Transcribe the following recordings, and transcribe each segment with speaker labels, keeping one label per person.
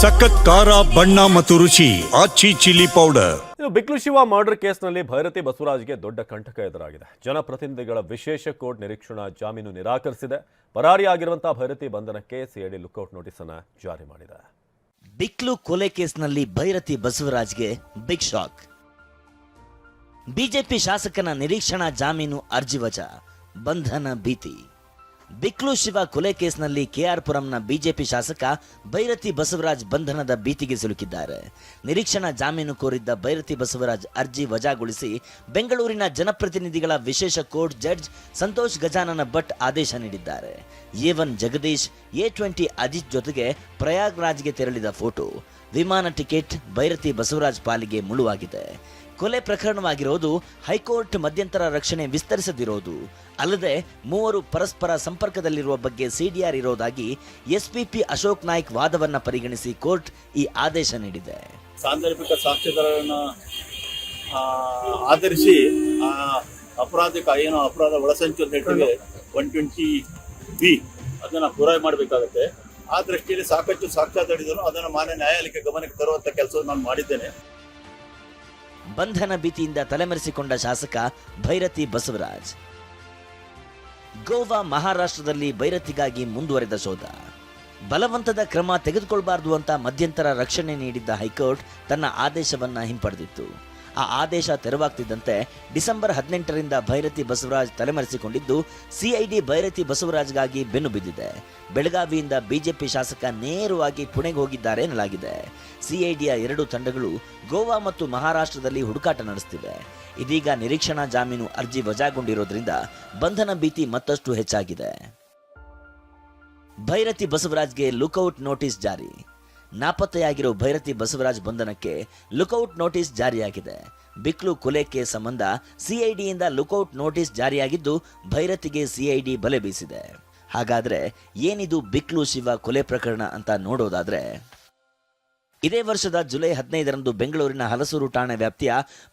Speaker 1: ಸಖತ್ ಖಾರ ಬಣ್ಣ ಮತ್ತು ರುಚಿ ಆಚಿ ಚಿಲ್ಲಿ ಪೌಡರ್.
Speaker 2: ಬಿಕ್ಲು ಶಿವ ಮರ್ಡರ್ ಕೇಸ್ನಲ್ಲಿ ಭೈರತಿ ಬಸವರಾಜ್ಗೆ ದೊಡ್ಡ ಕಂಟಕ ಎದುರಾಗಿದೆ. ಜನಪ್ರತಿನಿಧಿಗಳ ವಿಶೇಷ ಕೋರ್ಟ್ ನಿರೀಕ್ಷಣಾ ಜಾಮೀನು ನಿರಾಕರಿಸಿದೆ. ಪರಾರಿಯಾಗಿರುವಂತಹ ಭೈರತಿ ಬಂಧನಕ್ಕೆ ಸಿಐಡಿ ಲುಕ್ಔಟ್ ನೋಟಿಸ್ ಅನ್ನು ಜಾರಿ ಮಾಡಿದೆ.
Speaker 3: ಬಿಕ್ಲು ಕೊಲೆ ಕೇಸ್ನಲ್ಲಿ ಭೈರತಿ ಬಸವರಾಜ್ಗೆ ಬಿಗ್ ಶಾಕ್. ಬಿಜೆಪಿ ಶಾಸಕನ ನಿರೀಕ್ಷಣಾ ಜಾಮೀನು ಅರ್ಜಿ ವಜಾ, ಬಂಧನ ಭೀತಿ. ಬಿಕ್ಲು ಶಿವ ಕೊಲೆ ಕೇಸ್ನಲ್ಲಿ ಕೆಆರ್ ಪುರಂನ ಬಿಜೆಪಿ ಶಾಸಕ ಭೈರತಿ ಬಸವರಾಜ್ ಬಂಧನದ ಭೀತಿಗೆ ಸಿಲುಕಿದ್ದಾರೆ. ನಿರೀಕ್ಷಣಾ ಜಾಮೀನು ಕೋರಿದ್ದ ಭೈರತಿ ಬಸವರಾಜ್ ಅರ್ಜಿ ವಜಾಗೊಳಿಸಿ ಬೆಂಗಳೂರಿನ ಜನಪ್ರತಿನಿಧಿಗಳ ವಿಶೇಷ ಕೋರ್ಟ್ ಜಡ್ಜ್ ಸಂತೋಷ್ ಗಜಾನನ ಭಟ್ ಆದೇಶ ನೀಡಿದ್ದಾರೆ. A1 ಜಗದೀಶ್, A20 ಅಜಿತ್ ಜೊತೆಗೆ ಪ್ರಯಾಗ್ರಾಜ್ಗೆ ತೆರಳಿದ ಫೋಟೋ, ವಿಮಾನ ಟಿಕೆಟ್ ಭೈರತಿ ಬಸವರಾಜ್ ಪಾಲಿಗೆ ಮುಳುವಾಗಿದೆ. ಕೊಲೆ ಪ್ರಕರಣವಾಗಿರೋದು, ಹೈಕೋರ್ಟ್ ಮಧ್ಯಂತರ ರಕ್ಷಣೆ ವಿಸ್ತರಿಸದಿರೋದು, ಅಲ್ಲದೆ ಮೂವರು ಪರಸ್ಪರ ಸಂಪರ್ಕದಲ್ಲಿರುವ ಬಗ್ಗೆ ಸಿಡಿಆರ್ ಇರೋದಾಗಿ ಎಸ್ಪಿಪಿ ಅಶೋಕ್ ನಾಯ್ಕ್ ವಾದವನ್ನ ಪರಿಗಣಿಸಿ ಕೋರ್ಟ್ ಈ ಆದೇಶ ನೀಡಿದೆ.
Speaker 4: ಸಾಂದರ್ಭಿಕ ಸಾಕ್ಷ್ಯಾಧಾರಗಳನ್ನು ಆಧರಿಸಿ ಅಪರಾಧಕ್ಕೆ ಏನು ಅಪರಾಧ ಒಳಸಂಚು ಅಂತ ಹೇಳ್ತೀವಿ 120B ಅದನ್ನು ಪೂರೈಕೆ ಮಾಡಬೇಕಾಗುತ್ತೆ. ಆ ದೃಷ್ಟಿಯಲ್ಲಿ ಸಾಕಷ್ಟು ಸಾಕ್ಷ್ಯಾಧಾರಿದ್ರು ಅದನ್ನು ಮಾನ್ಯ ನ್ಯಾಯಾಲಯಕ್ಕೆ ಗಮನಕ್ಕೆ ತರುವಂತ ಕೆಲಸವನ್ನು ನಾನು ಮಾಡಿದ್ದೇನೆ.
Speaker 3: ಬಂಧನ ಭೀತಿಯಿಂದ ತಲೆಮರೆಸಿಕೊಂಡ ಶಾಸಕ ಭೈರತಿ ಬಸವರಾಜ್. ಗೋವಾ ಮಹಾರಾಷ್ಟ್ರದಲ್ಲಿ ಭೈರತಿಗಾಗಿ ಮುಂದುವರೆದ ಶೋಧ. ಬಲವಂತದ ಕ್ರಮ ತೆಗೆದುಕೊಳ್ಳಬಾರದು ಅಂತ ಮಧ್ಯಂತರ ರಕ್ಷಣೆ ನೀಡಿದ್ದ ಹೈಕೋರ್ಟ್ ತನ್ನ ಆದೇಶವನ್ನ ಹಿಂಪಡೆದಿತ್ತು. ಆ ಆದೇಶ ತೆರವಾಗ್ತಿದ್ದಂತೆ ಡಿಸೆಂಬರ್ 18ರಿಂದ ಭೈರತಿ ಬಸವರಾಜ್ ತಲೆಮರೆಸಿಕೊಂಡಿದ್ದು ಸಿಐಡಿ ಭೈರತಿ ಬಸವರಾಜ್ಗಾಗಿ ಬೆನ್ನು ಬಿದ್ದಿದೆ. ಬೆಳಗಾವಿಯಿಂದ ಬಿಜೆಪಿ ಶಾಸಕ ನೇರವಾಗಿ ಪುಣೆಗೆ ಹೋಗಿದ್ದಾರೆ ಎನ್ನಲಾಗಿದೆ. ಸಿಐಡಿಯ 2 ತಂಡಗಳು ಗೋವಾ ಮತ್ತು ಮಹಾರಾಷ್ಟ್ರದಲ್ಲಿ ಹುಡುಕಾಟ ನಡೆಸುತ್ತಿವೆ. ಇದೀಗ ನಿರೀಕ್ಷಣಾ ಜಾಮೀನು ಅರ್ಜಿ ವಜಾಗೊಂಡಿರೋದ್ರಿಂದ ಬಂಧನ ಭೀತಿ ಮತ್ತಷ್ಟು ಹೆಚ್ಚಾಗಿದೆ. ಭೈರತಿ ಬಸವರಾಜ್ಗೆ ಲುಕ್ಔಟ್ ನೋಟಿಸ್ ಜಾರಿ. ನಾಪತ್ತೆಯಾಗಿರೋ ಭೈರತಿ ಬಸವರಾಜ್ ಬಂಧನಕ್ಕೆ ಲುಕ್ಔಟ್ ನೋಟಿಸ್ ಜಾರಿಯಾಗಿದೆ. ಬಿಕ್ಲು ಕೊಲೆ ಕೇಸ್ ಸಂಬಂಧ ಸಿಐಡಿಯಿಂದ ಲುಕ್ಔಟ್ ನೋಟಿಸ್ ಜಾರಿಯಾಗಿದ್ದು ಭೈರತಿಗೆ ಸಿಐಡಿ ಬಲೆ ಬೀಸಿದೆ. ಹಾಗಾದ್ರೆ ಏನಿದು ಬಿಕ್ಲು ಶಿವ ಕೊಲೆ ಪ್ರಕರಣ ಅಂತ ನೋಡೋದಾದ್ರೆ, ಇದೇ ವರ್ಷದ ಜುಲೈ 15ರಂದು ಬೆಂಗಳೂರಿನ ಹಲಸೂರು ಠಾಣೆ ವ್ಯಾಪ್ತಿಯ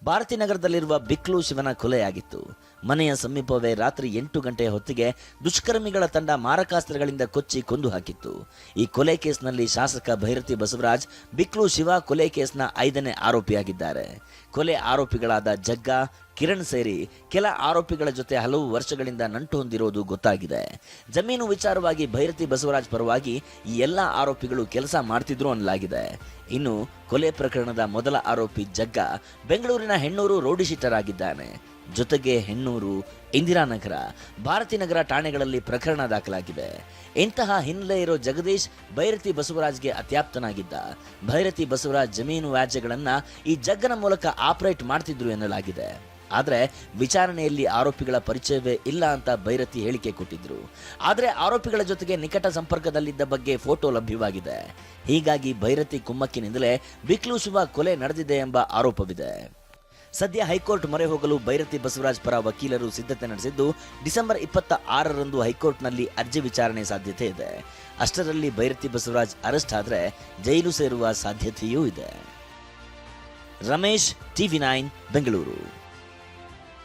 Speaker 3: ಭಾರತೀನಗರದಲ್ಲಿರುವ ಬಿಕ್ಲು ಶಿವನ ಕೊಲೆಯಾಗಿತ್ತು. ಮನೆಯ ಸಮೀಪವೇ ರಾತ್ರಿ 8 ಗಂಟೆಯ ಹೊತ್ತಿಗೆ ದುಷ್ಕರ್ಮಿಗಳ ತಂಡ ಮಾರಕಾಸ್ತ್ರಗಳಿಂದ ಕೊಚ್ಚಿ ಕೊಂದು ಹಾಕಿತ್ತು. ಈ ಕೊಲೆ ಕೇಸ್ನಲ್ಲಿ ಶಾಸಕ ಭೈರತಿ ಬಸವರಾಜ್ ಬಿಕ್ಲು ಶಿವ ಕೊಲೆ ಕೇಸ್ನ 5ನೇ ಆರೋಪಿಯಾಗಿದ್ದಾರೆ. ಕೊಲೆ ಆರೋಪಿಗಳಾದ ಜಗ್ಗ, ಕಿರಣ್ ಸೇರಿ ಕೆಲ ಆರೋಪಿಗಳ ಜೊತೆ ಹಲವು ವರ್ಷಗಳಿಂದ ನಂಟು ಹೊಂದಿರೋದು ಗೊತ್ತಾಗಿದೆ. ಜಮೀನು ವಿಚಾರವಾಗಿ ಭೈರತಿ ಬಸವರಾಜ್ ಪರವಾಗಿ ಈ ಎಲ್ಲ ಆರೋಪಿಗಳು ಕೆಲಸ ಮಾಡ್ತಿದ್ರು ಅನ್ನಲಾಗಿದೆ. ಇನ್ನು ಕೊಲೆ ಪ್ರಕರಣದ ಮೊದಲ ಆರೋಪಿ ಜಗ್ಗ ಬೆಂಗಳೂರಿನ ಹೆಣ್ಣೂರು ರೌಡಿಶೀಟರ್ ಆಗಿದ್ದಾನೆ. ಜೊತೆಗೆ ಹೆಣ್ಣೂರು, ಇಂದಿರಾನಗರ, ಭಾರತೀನಗರ ಠಾಣೆಗಳಲ್ಲಿ ಪ್ರಕರಣ ದಾಖಲಾಗಿದೆ. ಇಂತಹ ಹಿನ್ನೆಲೆ ಇರೋ ಜಗದೀಶ್ ಭೈರತಿ ಬಸವರಾಜ್ಗೆ ಅತ್ಯಾಪ್ತನಾಗಿದ್ದ. ಭೈರತಿ ಬಸವರಾಜ್ ಜಮೀನು ವ್ಯಾಜ್ಯಗಳನ್ನ ಈ ಜಗ್ಗನ ಮೂಲಕ ಆಪರೇಟ್ ಮಾಡ್ತಿದ್ರು ಎನ್ನಲಾಗಿದೆ. ಆದರೆ ವಿಚಾರಣೆಯಲ್ಲಿ ಆರೋಪಿಗಳ ಪರಿಚಯವೇ ಇಲ್ಲ ಅಂತ ಭೈರತಿ ಹೇಳಿಕೆ ಕೊಟ್ಟಿದ್ರು. ಆದರೆ ಆರೋಪಿಗಳ ಜೊತೆಗೆ ನಿಕಟ ಸಂಪರ್ಕದಲ್ಲಿದ್ದ ಬಗ್ಗೆ ಫೋಟೋ ಲಭ್ಯವಾಗಿದೆ. ಹೀಗಾಗಿ ಭೈರತಿ ಕುಮ್ಮಕ್ಕಿನಿಂದಲೇ ಬಿಕ್ಲು ಶಿವ ಕೊಲೆ ನಡೆದಿದೆ ಎಂಬ ಆರೋಪವಿದೆ. ಸದ್ಯ ಹೈಕೋರ್ಟ್ ಮೊರೆ ಹೋಗಲು ಭೈರತಿ ಬಸವರಾಜ್ ಪರ ವಕೀಲರು ಸಿದ್ಧತೆ ನಡೆಸಿದ್ದು ಡಿಸೆಂಬರ್ 26ರಂದು ಹೈಕೋರ್ಟ್ನಲ್ಲಿ ಅರ್ಜಿ ವಿಚಾರಣೆ ಸಾಧ್ಯತೆ ಇದೆ. ಅಷ್ಟರಲ್ಲಿ ಭೈರತಿ ಬಸವರಾಜ್ ಅರೆಸ್ಟ್ ಆದರೆ ಜೈಲು ಸೇರುವ ಸಾಧ್ಯತೆಯೂ ಇದೆ. ರಮೇಶ್, TV9 ಬೆಂಗಳೂರು.